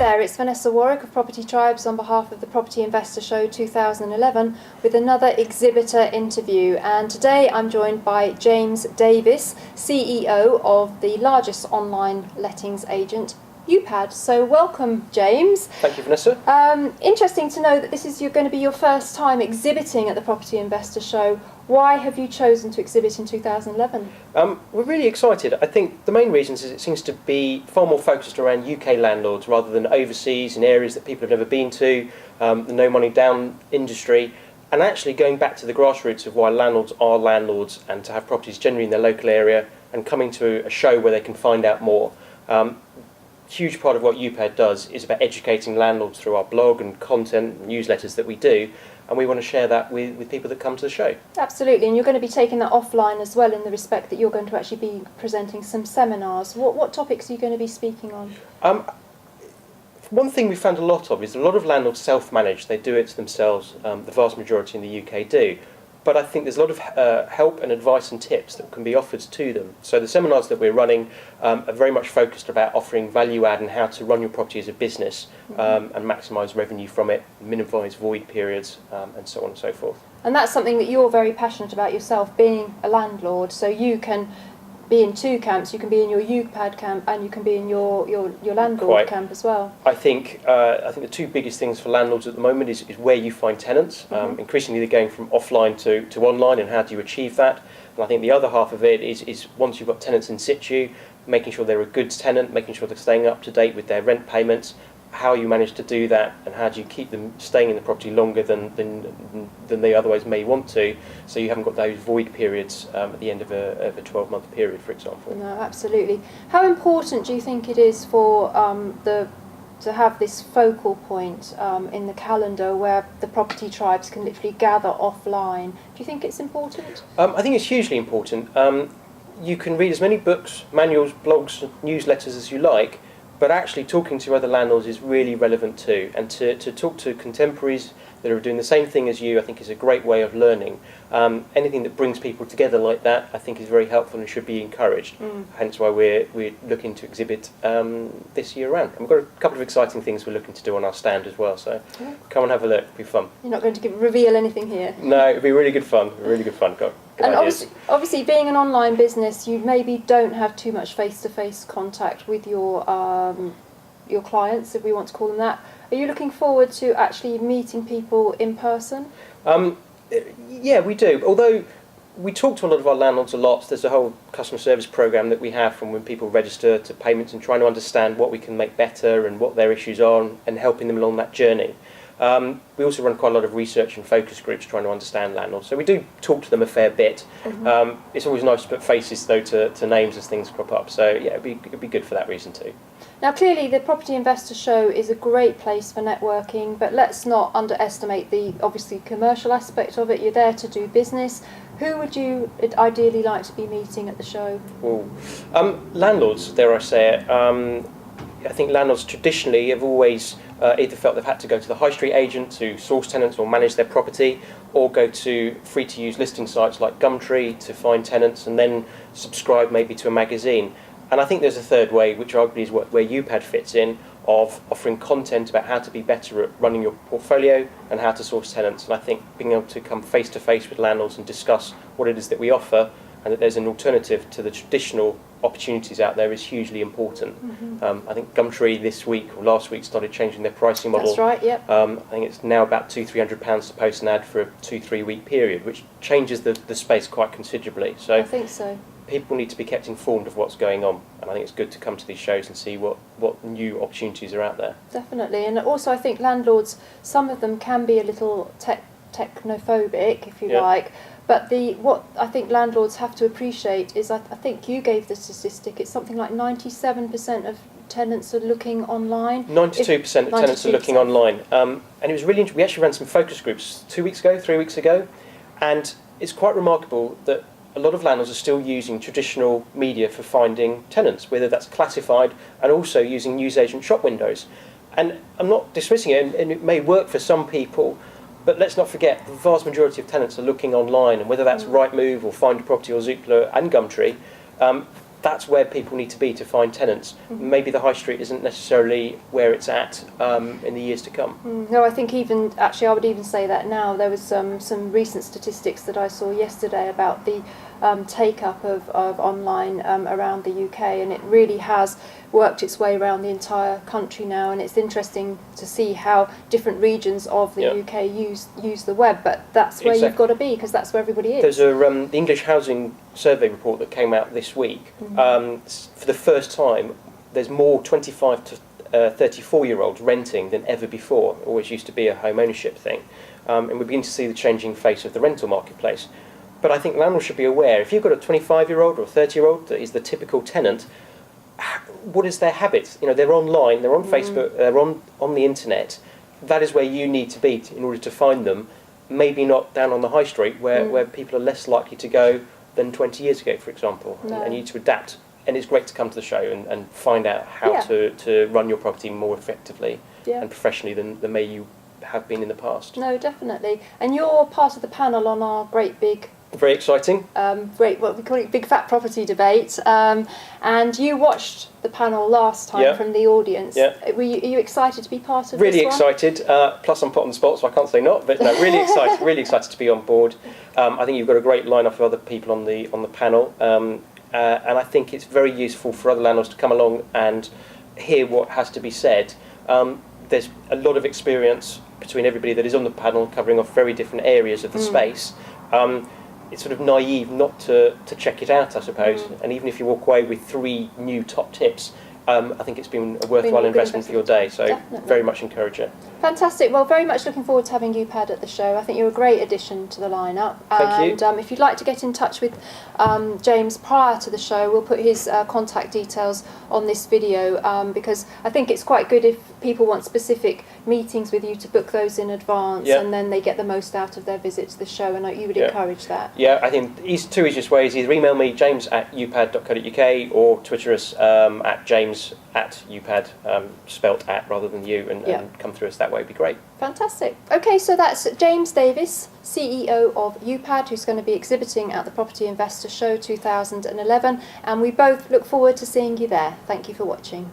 there, it's Vanessa Warwick of Property Tribes on behalf of the Property Investor Show 2011 with another exhibitor interview, and today I'm joined by James Davis, CEO of the largest online lettings agent, Upad. So welcome, James. Thank you, Vanessa. Interesting to know that this is going to be your first time exhibiting at the Property Investor Show. Why have you chosen to exhibit in 2011? We're really excited. I think the main reasons is it seems to be far more focused around UK landlords rather than overseas in areas that people have never been to, the no money down industry, and actually going back to the grassroots of why landlords are landlords and to have properties generally in their local area and coming to a show where they can find out more. Huge part of what Upad does is about educating landlords through our blog and content and newsletters that we do, and we want to share that with people that come to the show. Absolutely, and you're going to be taking that offline as well, in the respect that you're going to actually be presenting some seminars. What topics are you going to be speaking on? One thing we found a lot of is a lot of landlords self-manage. They do it themselves. The vast majority in the UK do. But I think there's a lot of help and advice and tips that can be offered to them. So the seminars that we're running are very much focused about offering value add and how to run your property as a business and maximise revenue from it, minimise void periods and so on and so forth. And that's something that you're very passionate about yourself, being a landlord, so you can be in two camps. You can be in your Upad camp and you can be in your landlord camp as well. I think the two biggest things for landlords at the moment is where you find tenants. Increasingly they're going from offline to online, and how do you achieve that? And I think the other half of it is once you've got tenants in situ, making sure they're a good tenant, making sure they're staying up to date with their rent payments, how you manage to do that, and how do you keep them staying in the property longer than they otherwise may want to, so you haven't got those void periods at the end of a 12-month period, for example. No, absolutely. How important do you think it is for to have this focal point in the calendar where the property tribes can literally gather offline? Do you think it's important? I think it's hugely important. You can read as many books, manuals, blogs, newsletters as you like, but actually talking to other landlords is really relevant too. And to talk to contemporaries that are doing the same thing as you, I think is a great way of learning. Anything that brings people together like that, I think is very helpful and should be encouraged. Hence why we're looking to exhibit this year round. And we've got a couple of exciting things we're looking to do on our stand as well, so come and have a look, it'll be fun. You're not going to reveal anything here? No, it'll be really good fun, really good fun. And obviously, being an online business, you maybe don't have too much face-to-face contact with your clients, if we want to call them that. Are you looking forward to actually meeting people in person? Yeah, we do. Although we talk to a lot of our landlords a lot. There's a whole customer service program that we have from when people register to payments and trying to understand what we can make better and what their issues are and helping them along that journey. We also run quite a lot of research and focus groups trying to understand landlords, so we do talk to them a fair bit. It's always nice to put faces though to names as things crop up, so yeah, it'd be good for that reason too. Now clearly the Property Investor Show is a great place for networking, but let's not underestimate the obviously commercial aspect of it. You're there to do business. Who would you ideally like to be meeting at the show? Landlords, dare I say it. I think landlords traditionally have always either felt they've had to go to the high street agent to source tenants or manage their property, or go to free-to-use listing sites like Gumtree to find tenants and then subscribe maybe to a magazine. And I think there's a third way, which arguably is where Upad fits in, of offering content about how to be better at running your portfolio and how to source tenants. And I think being able to come face-to-face with landlords and discuss what it is that we offer and that there's an alternative to the traditional opportunities out there is hugely important. I think Gumtree this week or last week started changing their pricing model. That's right, yep. I think it's now about £200-300 to post an ad for a 2-3 week period, which changes the space quite considerably. So I think so. People need to be kept informed of what's going on, and I think it's good to come to these shows and see what new opportunities are out there. Definitely, and also I think landlords, some of them can be a little technophobic, if you like. But what I think landlords have to appreciate is, I think you gave the statistic, it's something like 97% of tenants are looking online. 92% of tenants are looking online. And it was really interesting. We actually ran some focus groups 3 weeks ago, and it's quite remarkable that a lot of landlords are still using traditional media for finding tenants, whether that's classified and also using newsagent shop windows. And I'm not dismissing it, and it may work for some people, but let's not forget the vast majority of tenants are looking online, and whether that's Rightmove or Find a Property or Zoopla and Gumtree, that's where people need to be to find tenants. Maybe the high street isn't necessarily where it's at in the years to come. No, I think even, actually I would even say that now. There was some recent statistics that I saw yesterday about the take-up of online around the UK, and it really has worked its way around the entire country now, and it's interesting to see how different regions of the UK use the web, but that's where you've got to be, because that's where everybody is. There's the English Housing Survey report that came out this week. For the first time, there's more 25 to 34-year-olds renting than ever before. It always used to be a home ownership thing. And we begin to see the changing face of the rental marketplace. But I think landlords should be aware, if you've got a 25-year-old or a 30-year-old that is the typical tenant, what is their habits? You know, they're online, they're on Facebook, they're on the internet. That is where you need to be in order to find them. Maybe not down on the high street where people are less likely to go than 20 years ago, for example. No. And you need to adapt. And it's great to come to the show and find out how to run your property more effectively and professionally than maybe you have been in the past. No, definitely. And you're part of the panel on our great big... Very exciting. What we call it, big fat property debate. And you watched the panel last time from the audience. Yeah. Are you excited to be part of really this one? Really excited. Plus I'm put on the spot, so I can't say not. But no, really excited. Really excited to be on board. I think you've got a great lineup of other people on the panel, and I think it's very useful for other landlords to come along and hear what has to be said. There's a lot of experience between everybody that is on the panel, covering off very different areas of the space. It's sort of naive not to check it out, I suppose. And even if you walk away with 3 new top tips, I think it's been a worthwhile investment for your day. So definitely. Very much encourage it. Fantastic. Well, very much looking forward to having Upad at the show. I think you're a great addition to the lineup. Thank you. And if you'd like to get in touch with James prior to the show, we'll put his contact details on this video, because I think it's quite good if people want specific meetings with you to book those in advance, and then they get the most out of their visit to the show, and you would encourage that. Yeah, I think 2 easiest ways: either email me, james@upad.co.uk, or Twitter us at james@upad, spelt at rather than you, and come through us that way. Would be great. Fantastic. Okay, so that's James Davis, CEO of Upad, who's going to be exhibiting at the Property Investor Show 2011, and we both look forward to seeing you there. Thank you for watching.